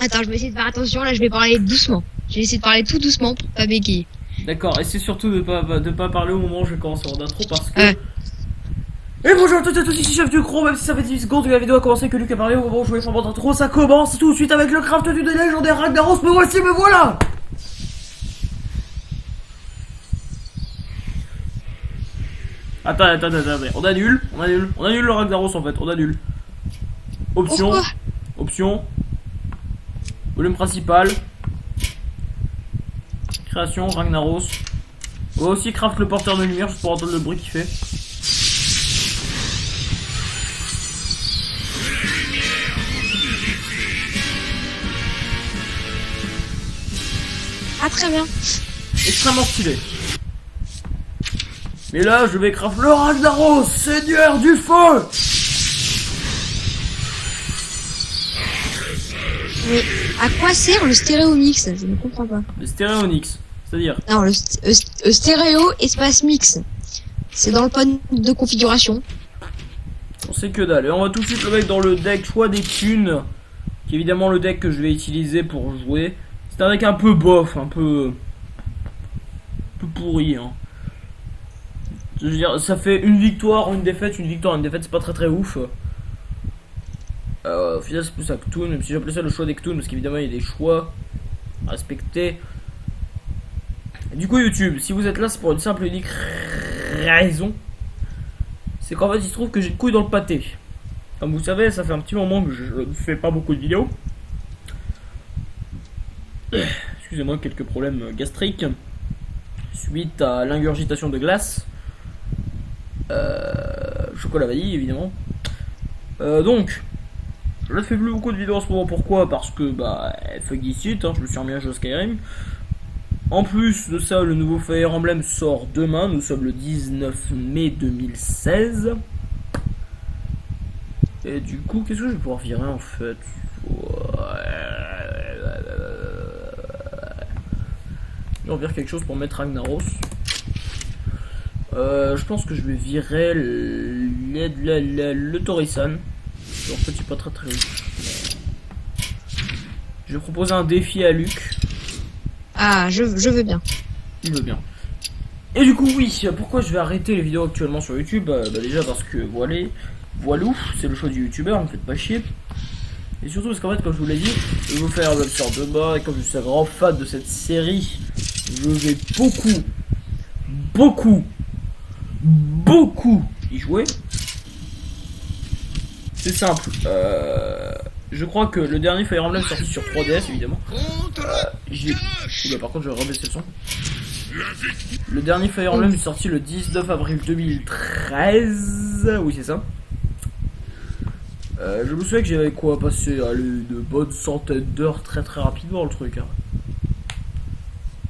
Attends, je vais essayer de faire attention, là je vais parler doucement. Je vais essayer de parler tout doucement pour pas bégayer. D'accord, et c'est surtout de pas parler au moment où je commence en intro parce que... Euh. Et bonjour à toutes et à tous, ici Chef du Cro, même si ça fait 10 secondes que la vidéo a commencé, que Luc a parlé au moment où je voulais faire mon intro, ça commence tout de suite avec le craft du légendaire Ragnaros, me voici, me voilà. Attends, on annule le Ragnaros en fait, on annule. Option, Pourquoi? option, volume principal, création, Ragnaros. On va aussi craft le porteur de lumière juste pour entendre le bruit qu'il fait. Ah très bien. Extrêmement stylé. Mais là, je vais craft le Ragnaros, seigneur du feu. Mais à quoi sert le stéréo mix? Je ne comprends pas. Le stéréonix, c'est-à-dire... Non, le stéréo espace mix. C'est dans le panneau de configuration. On sait que dalle. Et on va tout de suite le mettre dans le deck choix des thunes, qui est évidemment le deck que je vais utiliser pour jouer. C'est un deck un peu bof, un peu pourri, hein. Je veux dire, ça fait une victoire, une défaite, c'est pas très ouf. Au final, c'est plus à Cthulhu, même si j'appelais ça le choix des Cthulhu, parce qu'évidemment, il y a des choix à respecter. Et du coup, YouTube, si vous êtes là, c'est pour une simple et unique raison. C'est qu'en fait, il se trouve que j'ai de couilles dans le pâté. Comme vous savez, ça fait un petit moment que je ne fais pas beaucoup de vidéos. Excusez-moi, quelques problèmes gastriques suite à l'ingurgitation de glace. Chocolat vanille évidemment. Donc je ne fais plus beaucoup de vidéos en ce moment. Pourquoi? Parce que bah fuck it, hein, je me suis remis à jouer à Skyrim. En plus de ça, le nouveau Fire Emblem sort demain. Nous sommes le 19 mai 2016. Et du coup, qu'est-ce que je vais pouvoir virer en fait? Je vais virer quelque chose pour mettre Ragnaros. Je pense que je vais virer le Torisan. En fait, c'est pas très ouf. Je vais proposer un défi à Luc. Ah, je veux bien. Il veut bien. Et du coup, oui, pourquoi je vais arrêter les vidéos actuellement sur YouTube? Bah déjà parce que voilou, c'est le choix du youtubeur, ne me faites pas chier. Et surtout parce qu'en fait, comme je vous l'ai dit, je vais vous faire le sort de bas. Et comme je suis un grand fan de cette série, je vais beaucoup y jouer. C'est simple. Je crois que le dernier Fire Emblem sorti sur 3DS évidemment. Par contre je vais rebaisser le son. Le dernier Fire Emblem est sorti le 19 avril 2013. Oui c'est ça. Je me souviens que j'avais passé de bonnes centaines d'heures très rapidement le truc. Hein.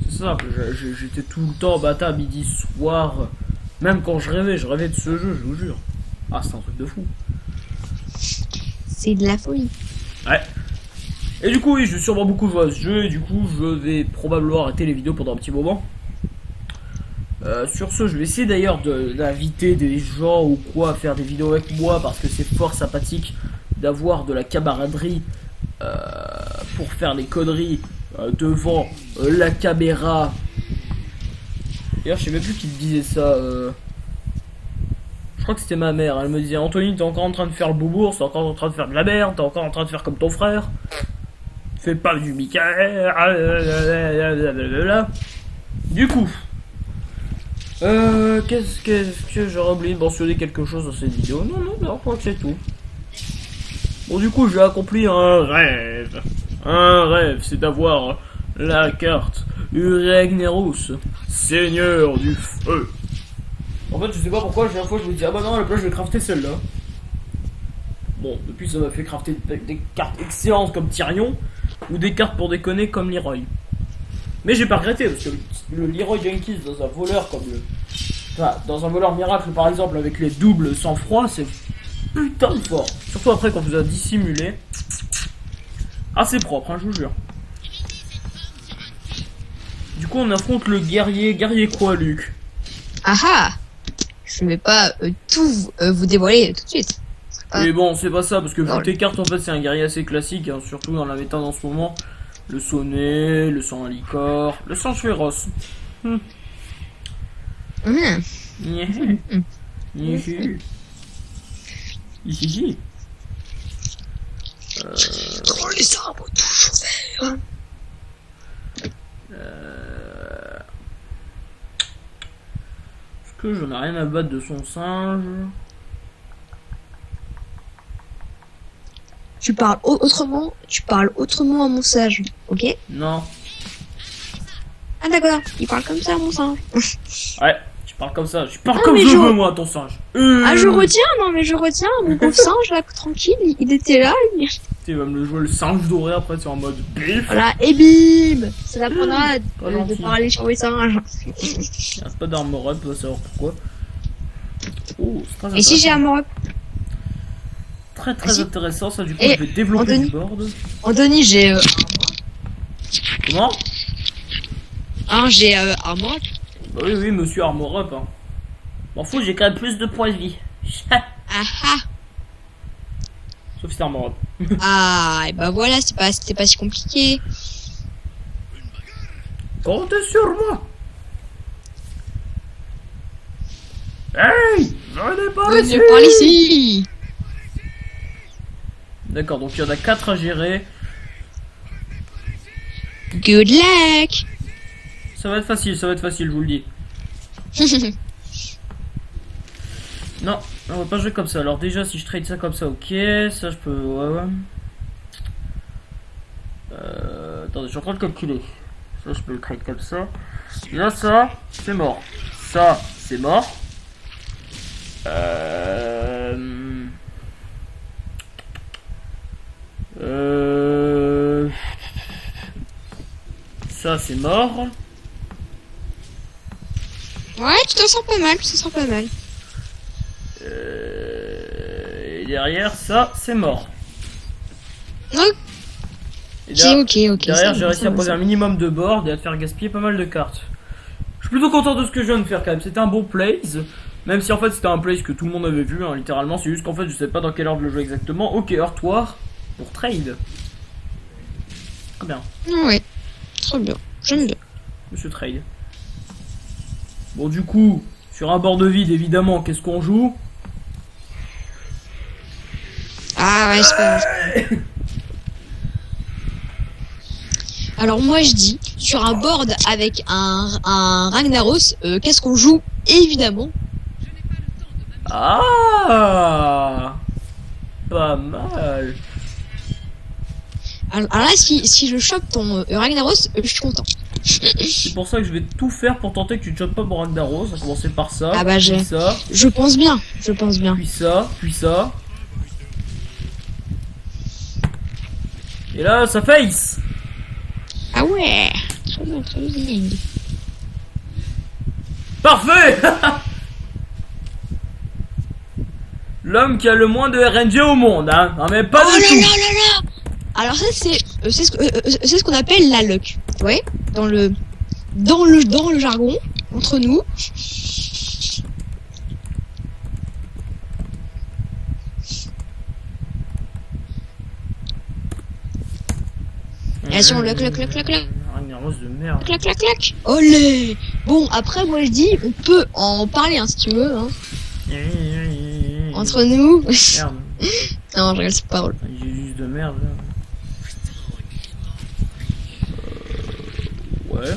C'est simple, j'étais tout le temps matin, midi, soir. Même quand je rêvais de ce jeu, je vous jure. Ah, c'est un truc de fou. C'est de la folie. Ouais. Et du coup, oui, je vais sûrement beaucoup jouer à ce jeu. Et du coup, je vais probablement arrêter les vidéos pendant un petit moment. Sur ce, je vais essayer d'ailleurs d'inviter des gens ou quoi à faire des vidéos avec moi. Parce que c'est fort sympathique d'avoir de la camaraderie pour faire les conneries devant la caméra. D'ailleurs, je sais même plus qui me disait ça. Je crois que c'était ma mère. Elle me disait Anthony, t'es encore en train de faire le boubourg, t'es encore en train de faire de la merde, t'es encore en train de faire comme ton frère. Fais pas du Michael. Du coup, qu'est-ce que j'aurais oublié de mentionner quelque chose dans cette vidéo? Non, je crois que c'est tout. Bon, du coup, j'ai accompli un rêve. Un rêve, c'est d'avoir la carte Ragnaros, seigneur du feu. En fait, je sais pas pourquoi, chaque fois je me dis, ah bah non, à la place je vais crafter celle-là. Bon, depuis ça m'a fait crafter des cartes excellentes comme Tyrion, ou des cartes pour déconner comme Leroy. Mais j'ai pas regretté, parce que le Leroy Jenkins dans un voleur comme le... Enfin, dans un voleur miracle par exemple, avec les doubles sang-froid, c'est putain de fort. Surtout après quand vous a dissimulé. Assez propre, hein, je vous jure. Du coup, on affronte le guerrier. Guerrier quoi, Luc? Ah ah! Je ne vais pas tout vous dévoiler tout de suite. Ah. Et bon, c'est pas ça, parce que Non. vu tes cartes, en fait, c'est un guerrier assez classique, hein, surtout dans la méta en ce moment. Le sonnet, le sang à licor, le sang féroce. Hum. Nyéhé. Nyéhé. Hihihi. Oh, les arbres toujours verts. Est-ce que j'en ai rien à battre de son singe? Tu parles autrement à mon sage, ok? Non. Ah d'accord, il parle comme ça à mon singe. Ouais, tu parles comme ça. Je parle Ah, comme mais je je- veux, moi, ton singe. Ah je retiens, non mais je retiens, mon pauvre singe là, tranquille, il était là, Tu vas me le jouer le singe doré après, c'est en mode bif. voilà, et bim. Ça l'apprendra Pas de gentil. parler sur les singes. Il y a pas d'armor up, on va savoir pourquoi. Oh, c'est très Et si j'ai un mort, Très très si- intéressant, ça du coup Et je vais développer Anthony du board. Anthony, j'ai Comment? j'ai armor. Bah oui, oui, monsieur armor up. Hein. M'en fous, j'ai quand même plus de points de vie. Ah ah. Sauf si c'est armor up. Ah, et bah voilà, c'était pas si compliqué. Comptez sur moi! Hey! Venez par ici! Venez par ici. D'accord, donc il y en a 4 à gérer. Good luck. Ça va être facile, je vous le dis. Non, on va pas jouer comme ça. Alors déjà, si je trade ça comme ça, ok. Ça, je peux... Ouais. Attendez, je suis en train de calculer. Ça, je peux le trade comme ça. Là, ça, c'est mort. Ça, c'est mort. Ça, c'est mort. Ouais, tu t'en sens pas mal, Et derrière, ça, c'est mort. Et Ok. derrière, ça j'ai va, réussi ça à va, poser ça un minimum de board et à te faire gaspiller pas mal de cartes. Je suis plutôt content de ce que je viens de faire quand même. C'était un bon plays. Même si en fait c'était un plays que tout le monde avait vu, hein, littéralement. C'est juste qu'en fait je sais pas dans quelle ordre le jouer exactement. Ok, heurtoir pour trade. Très bien, va. Ouais, très bien, j'aime bien. monsieur trade. Bon, du coup, sur un board vide, évidemment, qu'est-ce qu'on joue? Ah ouais, c'est pas grave. Alors moi je dis, sur un board avec un Ragnaros, qu'est-ce qu'on joue? Évidemment. Ah, pas mal. Alors là, si je chope ton Ragnaros, je suis content. C'est pour ça que je vais tout faire pour tenter que tu ne chopes pas mon Ragnaros. On va commencer par ça, Ah bah, puis ça, Je pense bien. puis ça, puis ça. Et là, ça face. Ah ouais. Très bien. Parfait. L'homme qui a le moins de RNG au monde, hein. Non mais pas Oh du là tout. là là là. Alors ça c'est ce qu'on appelle la luck. Ouais. Dans le jargon entre nous. Attention, luck. Ragnaros de merde. Clac. Olé. Bon, après moi je dis, on peut en parler hein, si tu veux. Hein. Entre nous. Merde. Non, je regarde c'est pas drôle. J'ai juste de merde là. Ouais.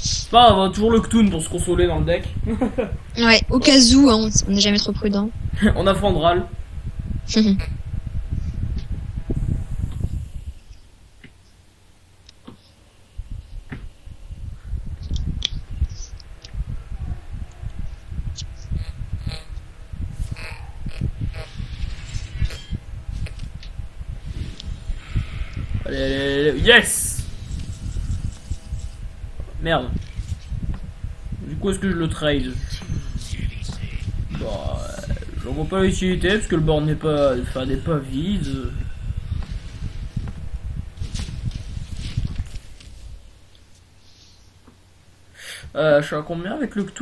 C'est pas grave, on a toujours le Cthulhu pour se consoler dans le deck. Ouais, au cas où, hein, on n'est jamais trop prudent. On a Fandral. Allez, yes. Merde. Du coup, est-ce que je le trade? Bah, j'en vois pas l'utilité parce que le board n'est pas vide. Je suis à combien avec le tout?